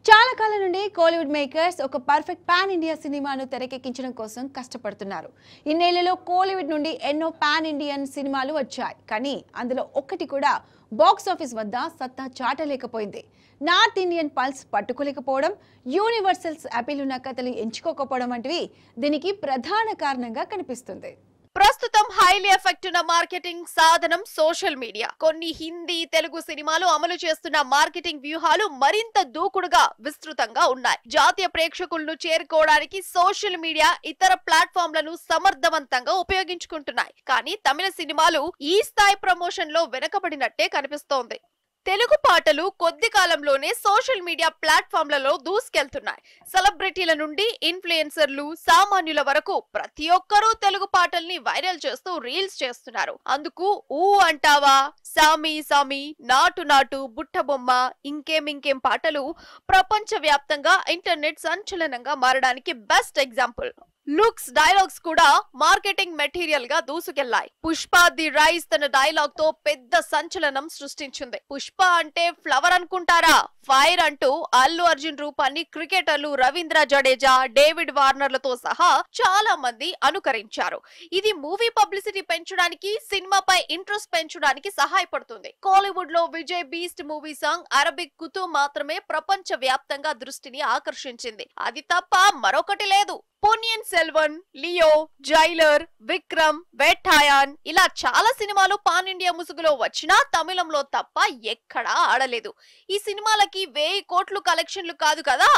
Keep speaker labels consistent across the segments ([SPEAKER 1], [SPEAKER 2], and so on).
[SPEAKER 1] చాలా కాలం నుండి కోలీవుడ్ మేకర్స్ ఒక పర్ఫెక్ట్ పాన్ ఇండియా సినిమాను తెరకెక్కించడం కోసం కష్టపడుతున్నారు. ఇన్నేళ్లలో కోలీవుడ్ నుండి ఎన్నో పాన్ ఇండియన్ సినిమాలు వచ్చాయి. కానీ అందులో ఒక్కటి కూడా బాక్స్ ఆఫీస్ వద్ద సత్తా చాటలేకపోయింది. నార్త్ ఇండియన్ పల్స్ పట్టుకోలేకపోవడం, యూనివర్సల్స్ అపీల్ ఉన్న కథలు ఎంచుకోకపోవడం వంటివి దీనికి ప్రధాన కారణంగా కనిపిస్తుంది.
[SPEAKER 2] ప్రస్తుతం హైలీ ఎఫెక్ట్ ఉన్న మార్కెటింగ్ సాధనం సోషల్ మీడియా. కొన్ని హిందీ, తెలుగు సినిమాలు అమలు చేస్తున్న మార్కెటింగ్ వ్యూహాలు మరింత దూకుడుగా, విస్తృతంగా ఉన్నాయి. జాతీయ ప్రేక్షకులను చేరుకోవడానికి సోషల్ మీడియా, ఇతర ప్లాట్ఫామ్లను సమర్థవంతంగా ఉపయోగించుకుంటున్నాయి. కానీ తమిళ సినిమాలు ఈ స్థాయి ప్రమోషన్ లో వెనకబడినట్టే కనిపిస్తోంది. తెలుగు పాటలు కొద్ది కాలంలోనే సోషల్ మీడియా ప్లాట్ఫామ్లలో దూసుకెళ్తున్నాయి. సెలబ్రిటీల నుండి ఇన్ఫ్లుయెన్సర్లు, సామాన్యుల వరకు ప్రతి ఒక్కరూ తెలుగు పాటల్ని వైరల్ చేస్తూ రీల్స్ చేస్తున్నారు. అందుకు ఊ అంటావా, సామి సామి, నాటు నాటు, బుట్టబొమ్మ, ఇంకేం పాటలు ప్రపంచ వ్యాప్తంగా ఇంటర్నెట్ సంచలనంగా మారడానికి బెస్ట్ ఎగ్జాంపుల్. లుక్స్, డైలాగ్స్ కూడా మార్కెటింగ్ మెటీరియల్ గా దూసుకెళ్లాయి. పుష్ప ది రైస్ తన డైలాగ్ తో పెద్ద సంచలనం సృష్టించింది. పుష్ప అంటే ఫ్లవర్ అనుకుంటారా, ఫైర్ అంటూ అల్లు అర్జున్ రూపాన్ని క్రికెటర్లు రవీంద్ర జడేజా, డేవిడ్ వార్నర్లతో సహా చాలా మంది అనుకరించారు. ఇది మూవీ పబ్లిసిటీ పెంచడానికి, సినిమాపై ఇంట్రెస్ట్ పెంచడానికి సహాయపడుతుంది. కోలీవుడ్ లో Vijay Beast movie song Arabic Kuthu మాత్రమే ప్రపంచ వ్యాప్తంగా దృష్టిని ఆకర్షించింది. అది తప్ప మరొకటి లేదు. పొన్నియిన్ సెల్వన్, లియో, జైలర్, విక్రమ్, వేటాయాన్ ఇలా చాలా సినిమాలు పాన్ ఇండియా ముసుగులో వచ్చినా తమిళంలో తప్ప ఎక్కడా ఆడలేదు. ఈ సినిమాలకి 1000 కోట్లు కలెక్షన్లు కాదు కదా,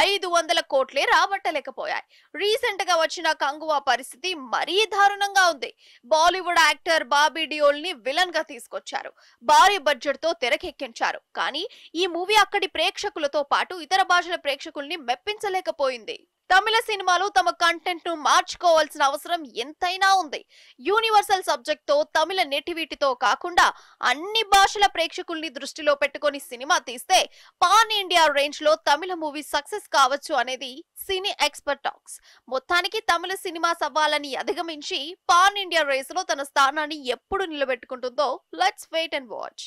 [SPEAKER 2] 500 కోట్లే రాబట్టలేకపోయాయి. రీసెంట్ గా వచ్చిన కంగువా పరిస్థితి మరీ దారుణంగా ఉంది. బాలీవుడ్ యాక్టర్ బాబీ డియోల్ ని విలన్ గా తీసుకొచ్చారు. భారీ బడ్జెట్ తో తెరకెక్కించారు. కానీ ఈ మూవీ అక్కడి ప్రేక్షకులతో పాటు ఇతర భాషల ప్రేక్షకుల్ని మెప్పించలేకపోయింది. తమిళ సినిమాలు తమ కంటెంట్ ను మార్చుకోవాల్సిన అవసరం ఎంతైనా ఉంది. యూనివర్సల్ సబ్జెక్ట్ తో, తమిళ నెటివిటీతో కాకుండా అన్ని భాషల ప్రేక్షకుల్ని దృష్టిలో పెట్టుకొని సినిమా తీస్తే పాన్ ఇండియా రేంజ్ లో తమిళ మూవీ సక్సెస్ కావచ్చు అనేది సినీ ఎక్స్పర్ట్ టాక్స్. మొత్తానికి తమిళ సినిమా సవాళ్ళని అధిగమించి పాన్ ఇండియా రేస్ లో తన స్థానాన్ని ఎప్పుడు నిలబెట్టుకుంటుందో లెట్స్ వెయిట్ అండ్ వాచ్.